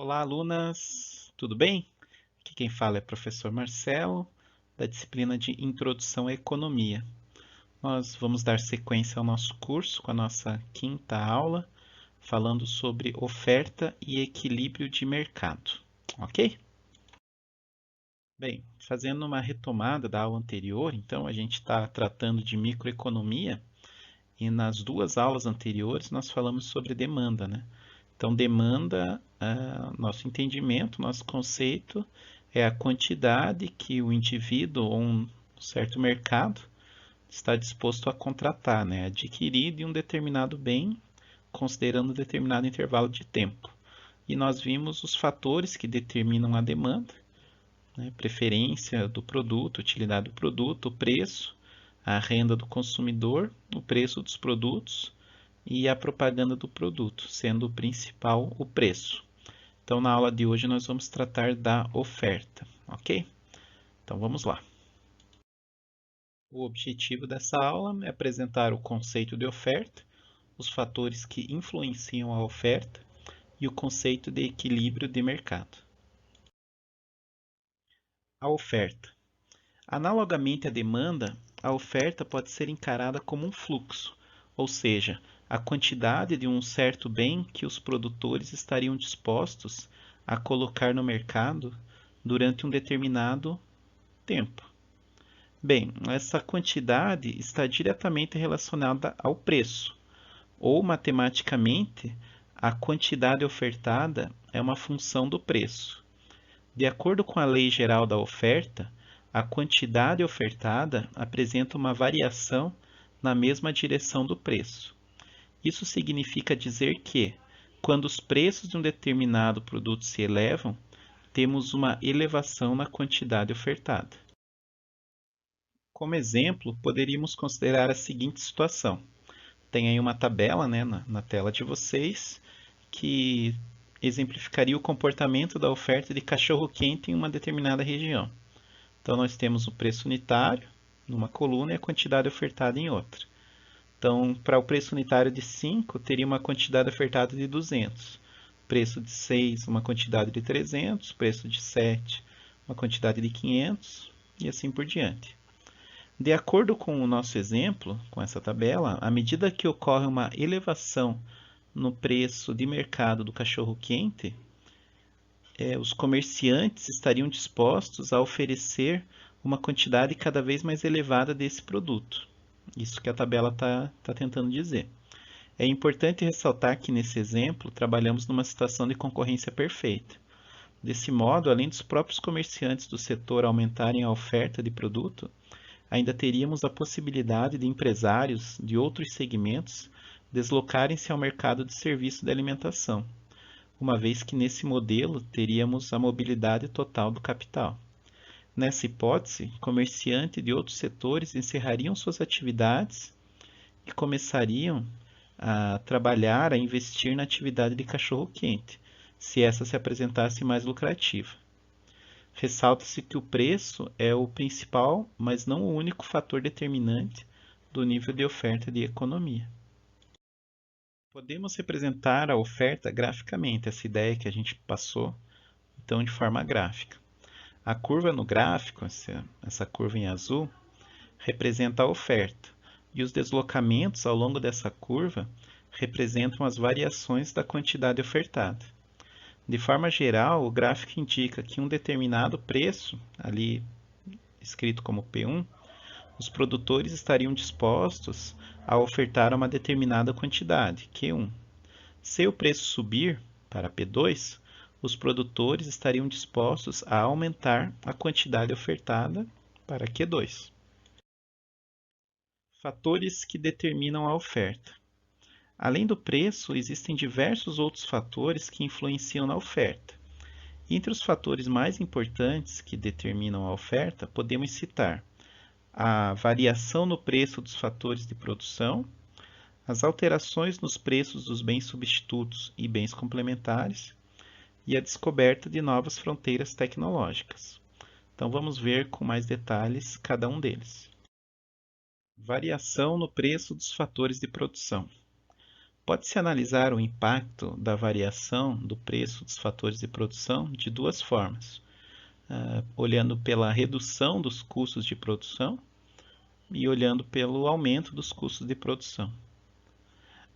Olá, alunas! Tudo bem? Aqui quem fala é o professor Marcelo, da disciplina de Introdução à Economia. Nós vamos dar sequência ao nosso curso com a nossa quinta aula, falando sobre oferta e equilíbrio de mercado. Ok? Bem, fazendo uma retomada da aula anterior, então a gente está tratando de microeconomia e nas duas aulas anteriores nós falamos sobre demanda, né? Então, demanda, nosso entendimento, nosso conceito é a quantidade que o indivíduo ou um certo mercado está disposto a contratar, né? Adquirir de um determinado bem, considerando um determinado intervalo de tempo. E nós vimos os fatores que determinam a demanda, né? Preferência do produto, utilidade do produto, o preço, a renda do consumidor, o preço dos produtos e a propaganda do produto, sendo o principal o preço. Então, na aula de hoje, nós vamos tratar da oferta, ok? Então, vamos lá. O objetivo dessa aula é apresentar o conceito de oferta, os fatores que influenciam a oferta e o conceito de equilíbrio de mercado. A oferta. Analogamente à demanda, a oferta pode ser encarada como um fluxo, ou seja, a quantidade de um certo bem que os produtores estariam dispostos a colocar no mercado durante um determinado tempo. Bem, essa quantidade está diretamente relacionada ao preço, ou matematicamente, a quantidade ofertada é uma função do preço. De acordo com a Lei Geral da Oferta, a quantidade ofertada apresenta uma variação na mesma direção do preço. Isso significa dizer que, quando os preços de um determinado produto se elevam, temos uma elevação na quantidade ofertada. Como exemplo, poderíamos considerar a seguinte situação. Tem aí uma tabela, né, na tela de vocês que exemplificaria o comportamento da oferta de cachorro-quente em uma determinada região. Então, nós temos o preço unitário numa coluna e a quantidade ofertada em outra. Então, para o preço unitário de 5, teria uma quantidade ofertada de 200. Preço de 6, uma quantidade de 300. Preço de 7, uma quantidade de 500 e assim por diante. De acordo com o nosso exemplo, com essa tabela, à medida que ocorre uma elevação no preço de mercado do cachorro-quente, os comerciantes estariam dispostos a oferecer uma quantidade cada vez mais elevada desse produto. Isso que a tabela está tentando dizer. É importante ressaltar que nesse exemplo trabalhamos numa situação de concorrência perfeita. Desse modo, além dos próprios comerciantes do setor aumentarem a oferta de produto, ainda teríamos a possibilidade de empresários de outros segmentos deslocarem-se ao mercado de serviço de alimentação, uma vez que nesse modelo teríamos a mobilidade total do capital. Nessa hipótese, comerciantes de outros setores encerrariam suas atividades e começariam a trabalhar, a investir na atividade de cachorro-quente, se essa se apresentasse mais lucrativa. Ressalta-se que o preço é o principal, mas não o único fator determinante do nível de oferta de economia. Podemos representar a oferta graficamente, essa ideia que a gente passou, então, de forma gráfica. A curva no gráfico, essa curva em azul, representa a oferta, e os deslocamentos ao longo dessa curva representam as variações da quantidade ofertada. De forma geral, o gráfico indica que um determinado preço, ali escrito como P1, os produtores estariam dispostos a ofertar uma determinada quantidade, Q1. Se o preço subir para P2, os produtores estariam dispostos a aumentar a quantidade ofertada para Q2. Fatores que determinam a oferta. Além do preço, existem diversos outros fatores que influenciam na oferta. Entre os fatores mais importantes que determinam a oferta, podemos citar a variação no preço dos fatores de produção, as alterações nos preços dos bens substitutos e bens complementares e a descoberta de novas fronteiras tecnológicas. Então vamos ver com mais detalhes cada um deles. Variação no preço dos fatores de produção. Pode-se analisar o impacto da variação do preço dos fatores de produção de duas formas, olhando pela redução dos custos de produção e olhando pelo aumento dos custos de produção.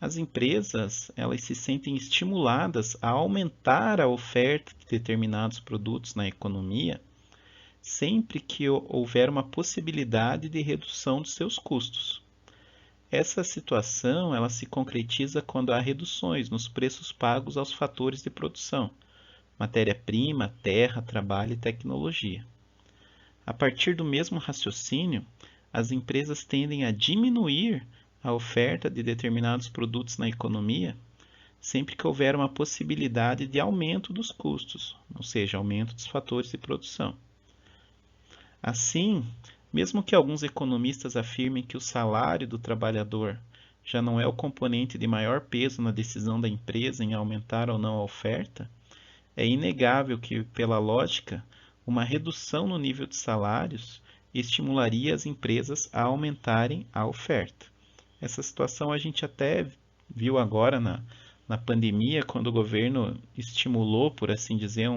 As empresas, elas se sentem estimuladas a aumentar a oferta de determinados produtos na economia, sempre que houver uma possibilidade de redução dos seus custos. Essa situação, ela se concretiza quando há reduções nos preços pagos aos fatores de produção, matéria-prima, terra, trabalho e tecnologia. A partir do mesmo raciocínio, as empresas tendem a diminuir a oferta de determinados produtos na economia, sempre que houver uma possibilidade de aumento dos custos, ou seja, aumento dos fatores de produção. Assim, mesmo que alguns economistas afirmem que o salário do trabalhador já não é o componente de maior peso na decisão da empresa em aumentar ou não a oferta, é inegável que, pela lógica, uma redução no nível de salários estimularia as empresas a aumentarem a oferta. Essa situação a gente até viu agora na pandemia, quando o governo estimulou, por assim dizer,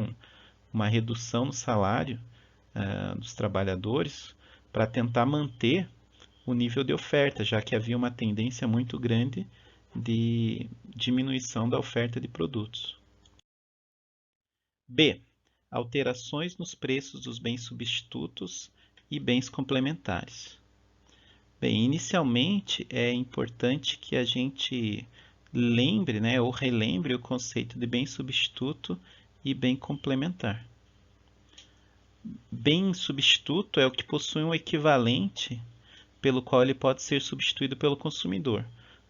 uma redução no salário dos trabalhadores para tentar manter o nível de oferta, já que havia uma tendência muito grande de diminuição da oferta de produtos. B. Alterações nos preços dos bens substitutos e bens complementares. Bem, inicialmente é importante que a gente lembre, né, ou relembre o conceito de bem substituto e bem complementar. Bem substituto é o que possui um equivalente pelo qual ele pode ser substituído pelo consumidor.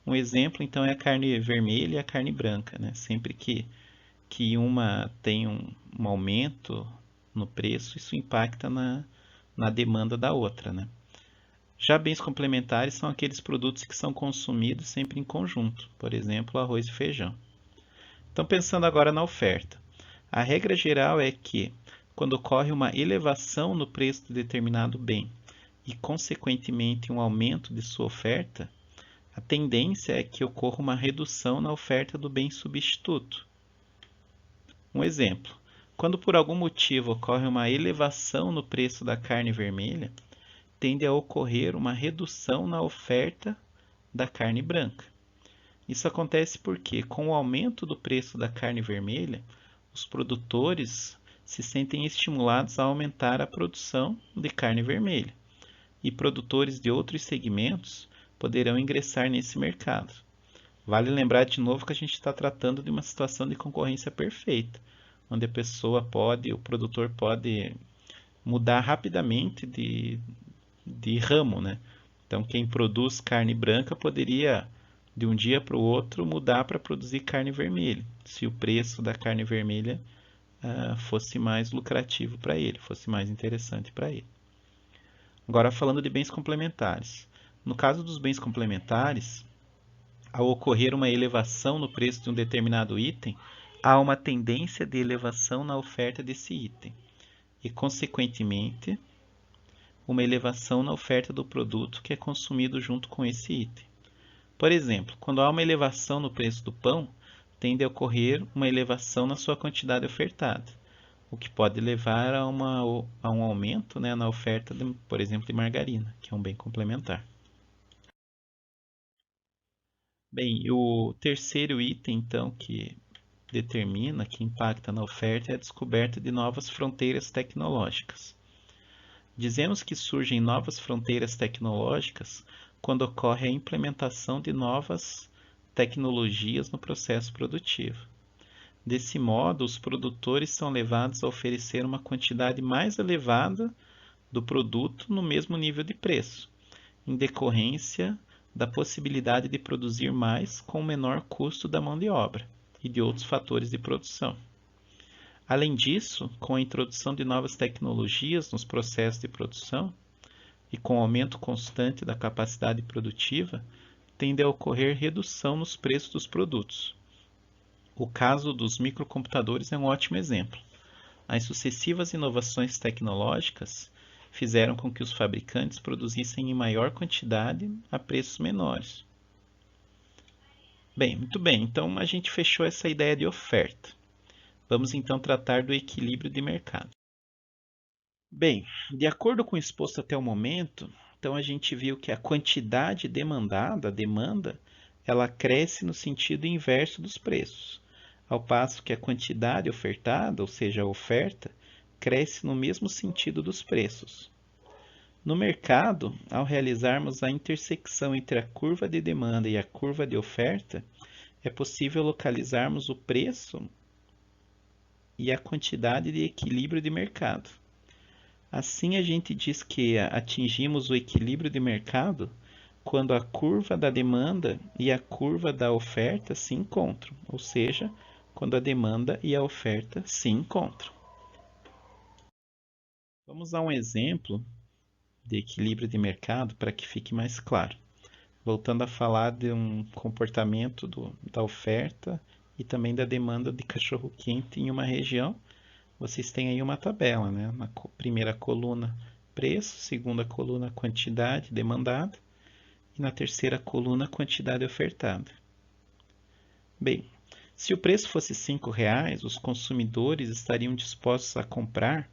Um exemplo, então, é a carne vermelha e a carne branca, né? Sempre que uma tem um aumento no preço, isso impacta na demanda da outra, né? Já bens complementares são aqueles produtos que são consumidos sempre em conjunto, por exemplo, arroz e feijão. Então, pensando agora na oferta, a regra geral é que, quando ocorre uma elevação no preço de determinado bem e, consequentemente, um aumento de sua oferta, a tendência é que ocorra uma redução na oferta do bem substituto. Um exemplo, quando por algum motivo ocorre uma elevação no preço da carne vermelha, tende a ocorrer uma redução na oferta da carne branca. Isso acontece porque, com o aumento do preço da carne vermelha, os produtores se sentem estimulados a aumentar a produção de carne vermelha, e produtores de outros segmentos poderão ingressar nesse mercado. Vale lembrar de novo que a gente está tratando de uma situação de concorrência perfeita, onde o produtor pode mudar rapidamente de ramo, né? Então, quem produz carne branca poderia, de um dia para o outro, mudar para produzir carne vermelha, se o preço da carne vermelha fosse mais lucrativo para ele, fosse mais interessante para ele. Agora, falando de bens complementares. No caso dos bens complementares, ao ocorrer uma elevação no preço de um determinado item, há uma tendência de elevação na oferta desse item e, consequentemente, uma elevação na oferta do produto que é consumido junto com esse item. Por exemplo, quando há uma elevação no preço do pão, tende a ocorrer uma elevação na sua quantidade ofertada, o que pode levar a um aumento, né, na oferta, por exemplo, de margarina, que é um bem complementar. Bem, e o terceiro item, então, que impacta na oferta, é a descoberta de novas fronteiras tecnológicas. Dizemos que surgem novas fronteiras tecnológicas quando ocorre a implementação de novas tecnologias no processo produtivo. Desse modo, os produtores são levados a oferecer uma quantidade mais elevada do produto no mesmo nível de preço, em decorrência da possibilidade de produzir mais com o menor custo da mão de obra e de outros fatores de produção. Além disso, com a introdução de novas tecnologias nos processos de produção e com o aumento constante da capacidade produtiva, tende a ocorrer redução nos preços dos produtos. O caso dos microcomputadores é um ótimo exemplo. As sucessivas inovações tecnológicas fizeram com que os fabricantes produzissem em maior quantidade a preços menores. Bem, muito bem. Então a gente fechou essa ideia de oferta. Vamos então tratar do equilíbrio de mercado. Bem, de acordo com o exposto até o momento, então a gente viu que a quantidade demandada, a demanda, ela cresce no sentido inverso dos preços, ao passo que a quantidade ofertada, ou seja, a oferta, cresce no mesmo sentido dos preços. No mercado, ao realizarmos a intersecção entre a curva de demanda e a curva de oferta, é possível localizarmos o preço e a quantidade de equilíbrio de mercado. Assim, a gente diz que atingimos o equilíbrio de mercado quando a curva da demanda e a curva da oferta se encontram, ou seja, quando a demanda e a oferta se encontram. Vamos a um exemplo de equilíbrio de mercado para que fique mais claro. Voltando a falar de um comportamento da oferta e também da demanda de cachorro-quente em uma região, vocês têm aí uma tabela, né? Na primeira coluna, preço, segunda coluna, quantidade demandada e na terceira coluna, quantidade ofertada. Bem, se o preço fosse R$ 5,00, os consumidores estariam dispostos a comprar,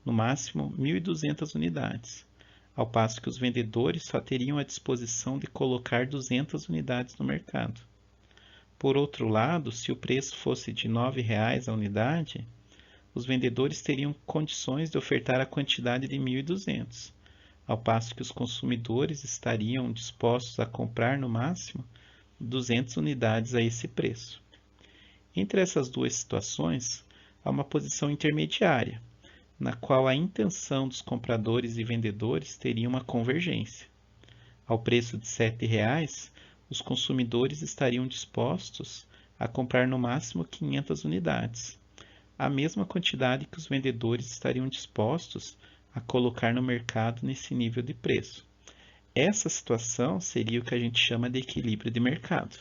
no máximo, 1.200 unidades, ao passo que os vendedores só teriam a disposição de colocar 200 unidades no mercado. Por outro lado, se o preço fosse de R$ 9,00 a unidade, os vendedores teriam condições de ofertar a quantidade de 1.200, ao passo que os consumidores estariam dispostos a comprar no máximo 200 unidades a esse preço. Entre essas duas situações, há uma posição intermediária, na qual a intenção dos compradores e vendedores teria uma convergência. Ao preço de R$ 7,00, os consumidores estariam dispostos a comprar no máximo 500 unidades, a mesma quantidade que os vendedores estariam dispostos a colocar no mercado nesse nível de preço. Essa situação seria o que a gente chama de equilíbrio de mercado.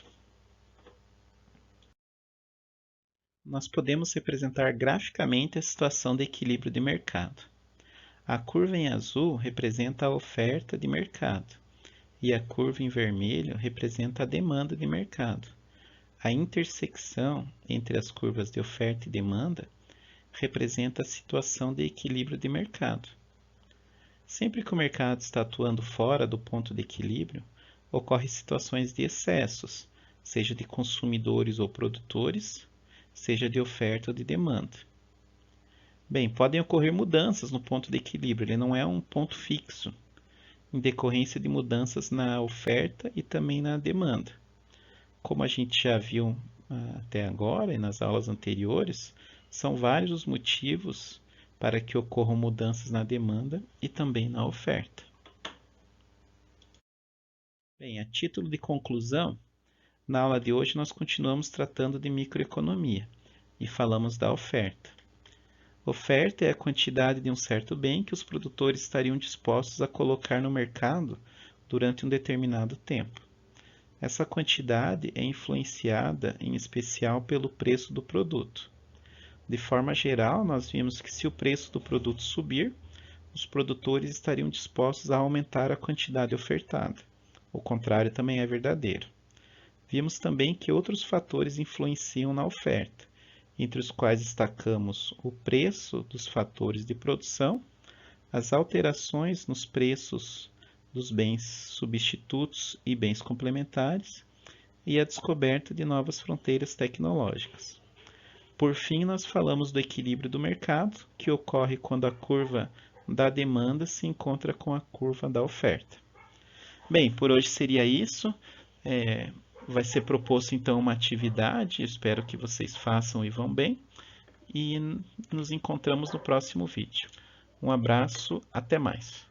Nós podemos representar graficamente a situação de equilíbrio de mercado. A curva em azul representa a oferta de mercado e a curva em vermelho representa a demanda de mercado. A intersecção entre as curvas de oferta e demanda representa a situação de equilíbrio de mercado. Sempre que o mercado está atuando fora do ponto de equilíbrio, ocorrem situações de excessos, seja de consumidores ou produtores, seja de oferta ou de demanda. Bem, podem ocorrer mudanças no ponto de equilíbrio, ele não é um ponto fixo, em decorrência de mudanças na oferta e também na demanda. Como a gente já viu até agora e nas aulas anteriores, são vários os motivos para que ocorram mudanças na demanda e também na oferta. Bem, a título de conclusão, na aula de hoje nós continuamos tratando de microeconomia e falamos da oferta. Oferta é a quantidade de um certo bem que os produtores estariam dispostos a colocar no mercado durante um determinado tempo. Essa quantidade é influenciada em especial pelo preço do produto. De forma geral, nós vimos que se o preço do produto subir, os produtores estariam dispostos a aumentar a quantidade ofertada. O contrário também é verdadeiro. Vimos também que outros fatores influenciam na oferta, entre os quais destacamos o preço dos fatores de produção, as alterações nos preços dos bens substitutos e bens complementares e a descoberta de novas fronteiras tecnológicas. Por fim, nós falamos do equilíbrio do mercado, que ocorre quando a curva da demanda se encontra com a curva da oferta. Bem, por hoje seria isso. Vai ser proposto então uma atividade, espero que vocês façam e vão bem. E nos encontramos no próximo vídeo. Um abraço, até mais.